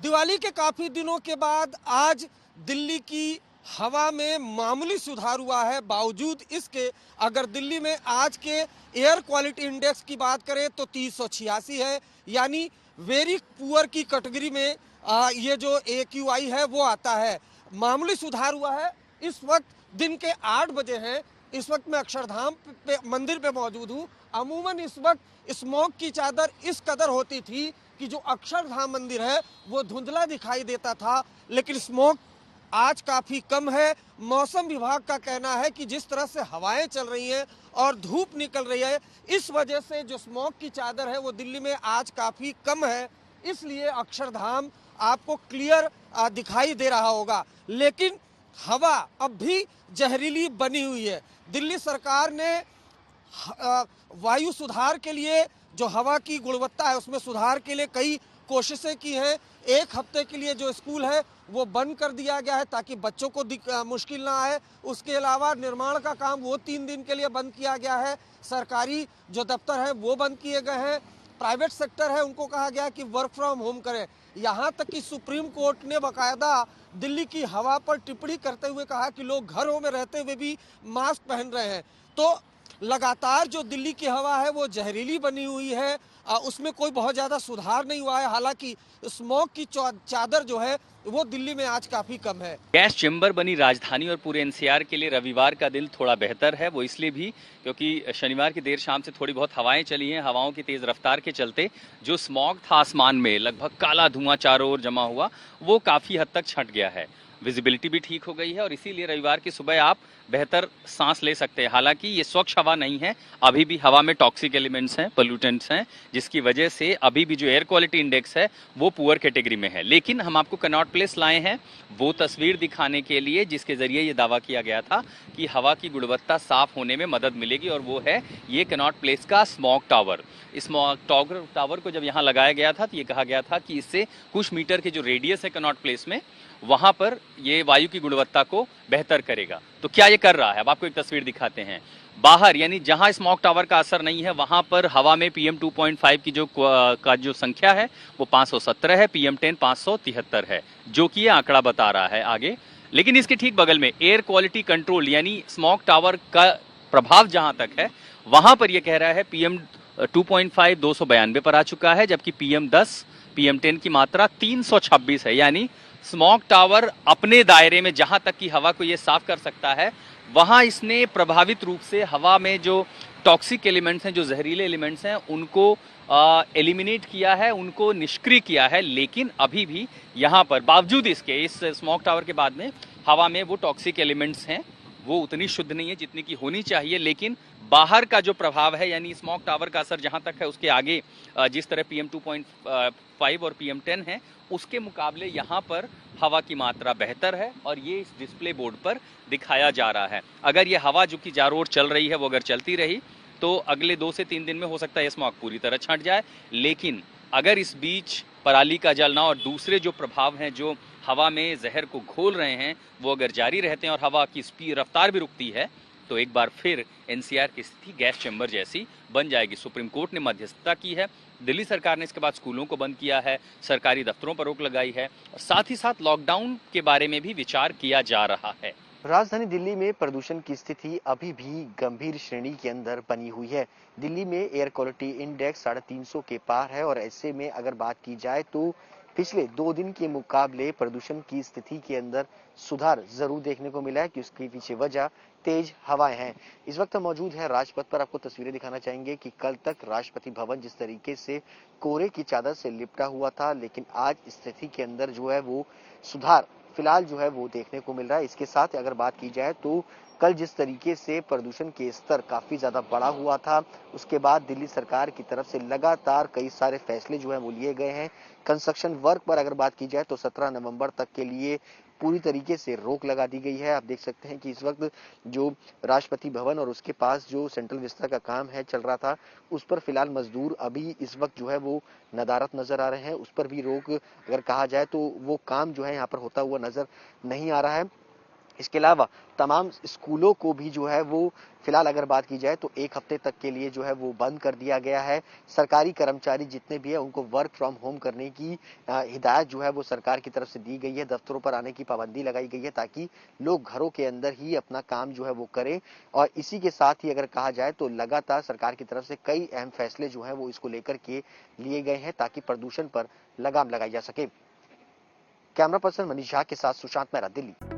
दिवाली के काफी दिनों के बाद आज दिल्ली की हवा में मामूली सुधार हुआ है। बावजूद इसके अगर दिल्ली में आज के एयर क्वालिटी इंडेक्स की बात करें तो 386 है, यानी वेरी पुअर की कैटेगरी में ये जो AQI है वो आता है। मामूली सुधार हुआ है। इस वक्त दिन के 8 बजे हैं। इस वक्त मैं अक्षरधाम मंदिर पे मौजूद हूँ। अमूमन इस वक्त स्मॉग की चादर इस कदर होती थी कि जो अक्षरधाम मंदिर है वो धुंधला दिखाई देता था, लेकिन स्मॉग आज काफी कम है। मौसम विभाग का कहना है कि जिस तरह से हवाएं चल रही हैं और धूप निकल रही है, इस वजह से जो स्मॉग की चादर है वो दिल्ली में आज काफी कम है। इसलिए अक्षरधाम आपको क्लियर दिखाई दे रहा होगा, लेकिन हवा अब भी जहरीली बनी हुई है। दिल्ली सरकार ने वायु सुधार के लिए, जो हवा की गुणवत्ता है उसमें सुधार के लिए कई कोशिशें की हैं। एक हफ्ते के लिए जो स्कूल है वो बंद कर दिया गया है ताकि बच्चों को मुश्किल ना आए। उसके अलावा निर्माण का काम वो 3 दिन के लिए बंद किया गया है। सरकारी जो दफ्तर है वो बंद किए गए हैं। प्राइवेट सेक्टर है उनको कहा गया कि वर्क फ्रॉम होम करें। यहाँ तक कि सुप्रीम कोर्ट ने बाकायदा दिल्ली की हवा पर टिप्पणी करते हुए कहा कि लोग घरों में रहते हुए भी मास्क पहन रहे हैं। तो लगातार जो दिल्ली की हवा है वो जहरीली बनी हुई है। उसमें कोई बहुत ज़्यादा सुधार नहीं हुआ है। हालांकि स्मॉग की चादर जो है वो दिल्ली में आज काफ़ी कम है। गैस चेंबर बनी राजधानी और पूरे एनसीआर के लिए रविवार का दिन थोड़ा बेहतर है। वो इसलिए भी क्योंकि शनिवार की देर शाम से थोड़ी बहुत हवाएं चली हैं। हवाओं की तेज रफ्तार के चलते जो स्मॉग था आसमान में, लगभग काला धुआं चारों ओर जमा हुआ, वो काफ़ी हद तक छंट गया है। विजिबिलिटी भी ठीक हो गई है और इसीलिए रविवार की सुबह आप बेहतर सांस ले सकते हैं। हालांकि ये स्वच्छ हवा नहीं है, अभी भी हवा में टॉक्सिक एलिमेंट्स हैं, पोल्यूटेंट्स हैं, जिसकी वजह से अभी भी जो एयर क्वालिटी इंडेक्स है वो पुअर कैटेगरी में है। लेकिन हम आपको कनॉट प्लेस लाए हैं वो तस्वीर दिखाने के लिए जिसके जरिए ये दावा किया गया था कि हवा की गुणवत्ता साफ होने में मदद मिलेगी, और वो है ये कनॉट प्लेस का स्मॉग टावर। इस स्मॉग टावर को जब यहाँ लगाया गया था तो ये कहा गया था कि इससे कुछ मीटर के जो रेडियस है कनॉट प्लेस में, वहां पर ये वायु की गुणवत्ता को बेहतर करेगा। तो क्या ये कर रहा है, अब आपको एक तस्वीर दिखाते हैं। बाहर यानी जहां स्मॉग टावर का असर नहीं है वहां पर हवा में PM 2.5 की जो संख्या है वो 517 है, PM10 573 है, जो कि ये आंकड़ा बता रहा है आगे। लेकिन इसके ठीक बगल में एयर क्वालिटी कंट्रोल यानी स्मॉग टावर का प्रभाव जहां तक है वहां पर यह कह रहा है PM 2.5 292 पर आ चुका है, जबकि PM10 PM10 की मात्रा 326 है। यानी स्मॉग टावर अपने दायरे में जहां तक की हवा को ये साफ कर सकता है वहां इसने प्रभावित रूप से हवा में जो टॉक्सिक एलिमेंट्स हैं, जो जहरीले एलिमेंट्स हैं, उनको एलिमिनेट किया है, उनको निष्क्रिय किया है। लेकिन अभी भी यहां पर बावजूद इसके, इस स्मॉग टावर के बाद में हवा में वो टॉक्सिक एलिमेंट्स हैं वो उतनी शुद्ध नहीं है जितनी की होनी चाहिए। लेकिन बाहर का जो प्रभाव है यानी स्मॉग टावर का असर जहां तक है उसके आगे जिस तरह PM 2.5 और PM10 है उसके मुकाबले यहाँ पर हवा की मात्रा बेहतर है, और ये इस डिस्प्ले बोर्ड पर दिखाया जा रहा है। अगर ये हवा जो कि चारों ओर चल रही है वो अगर चलती रही तो अगले 2 से 3 दिन में हो सकता है ये स्मॉग पूरी तरह छंट जाए। लेकिन अगर इस बीच पराली का जलना और दूसरे जो प्रभाव हैं जो हवा में जहर को घोल रहे हैं वो अगर जारी रहते हैं और हवा की स्पीड रफ्तार भी रुकती है तो एक बार फिर एनसीआर की स्थिति गैस चैम्बर जैसी बन जाएगी। सुप्रीम कोर्ट ने मध्यस्थता की है, दिल्ली सरकार ने इसके बाद स्कूलों को बंद किया है, सरकारी दफ्तरों पर रोक लगाई है, और साथ ही साथ लॉकडाउन के बारे में भी विचार किया जा रहा है। राजधानी दिल्ली में प्रदूषण की स्थिति अभी भी गंभीर श्रेणी के अंदर बनी हुई है। दिल्ली में एयर क्वालिटी इंडेक्स 350 के पार है, और ऐसे में अगर बात की जाए तो पिछले 2 दिन के मुकाबले प्रदूषण की स्थिति के अंदर सुधार जरूर देखने को मिला है कि उसके पीछे वजह तेज हवाएं हैं। इस वक्त हम मौजूद हैं राजपथ पर। आपको तस्वीरें दिखाना चाहेंगे कि कल तक राष्ट्रपति भवन जिस तरीके से कोहरे की चादर से लिपटा हुआ था, लेकिन आज स्थिति के अंदर जो है वो सुधार फिलहाल जो है वो देखने को मिल रहा है। इसके साथ अगर बात की जाए तो कल जिस तरीके से प्रदूषण के स्तर काफी ज्यादा बढ़ा हुआ था, उसके बाद दिल्ली सरकार की तरफ से लगातार कई सारे फैसले जो है वो लिए गए हैं। कंस्ट्रक्शन वर्क पर अगर बात की जाए तो 17 नवंबर तक के लिए पूरी तरीके से रोक लगा दी गई है। आप देख सकते हैं कि इस वक्त जो राष्ट्रपति भवन और उसके पास जो सेंट्रल विस्ता का काम है चल रहा था, उस पर फिलहाल मजदूर अभी इस वक्त जो है वो नदारत नजर आ रहे हैं। उस पर भी रोक अगर कहा जाए तो वो काम जो है यहाँ पर होता हुआ नजर नहीं आ रहा है। इसके अलावा तमाम स्कूलों को भी जो है वो फिलहाल अगर बात की जाए तो 1 हफ्ते तक के लिए जो है वो बंद कर दिया गया है। सरकारी कर्मचारी जितने भी हैं उनको वर्क फ्रॉम होम करने की हिदायत जो है वो सरकार की तरफ से दी गई है। दफ्तरों पर आने की पाबंदी लगाई गई है ताकि लोग घरों के अंदर ही अपना काम जो है वो करें। और इसी के साथ ही अगर कहा जाए तो लगातार सरकार की तरफ से कई अहम फैसले जो हैं वो इसको लेकर के लिए गए हैं ताकि प्रदूषण पर लगाम लगाई जा सके। कैमरा पर्सन मनीष झा के साथ सुशांत मेहरा, दिल्ली।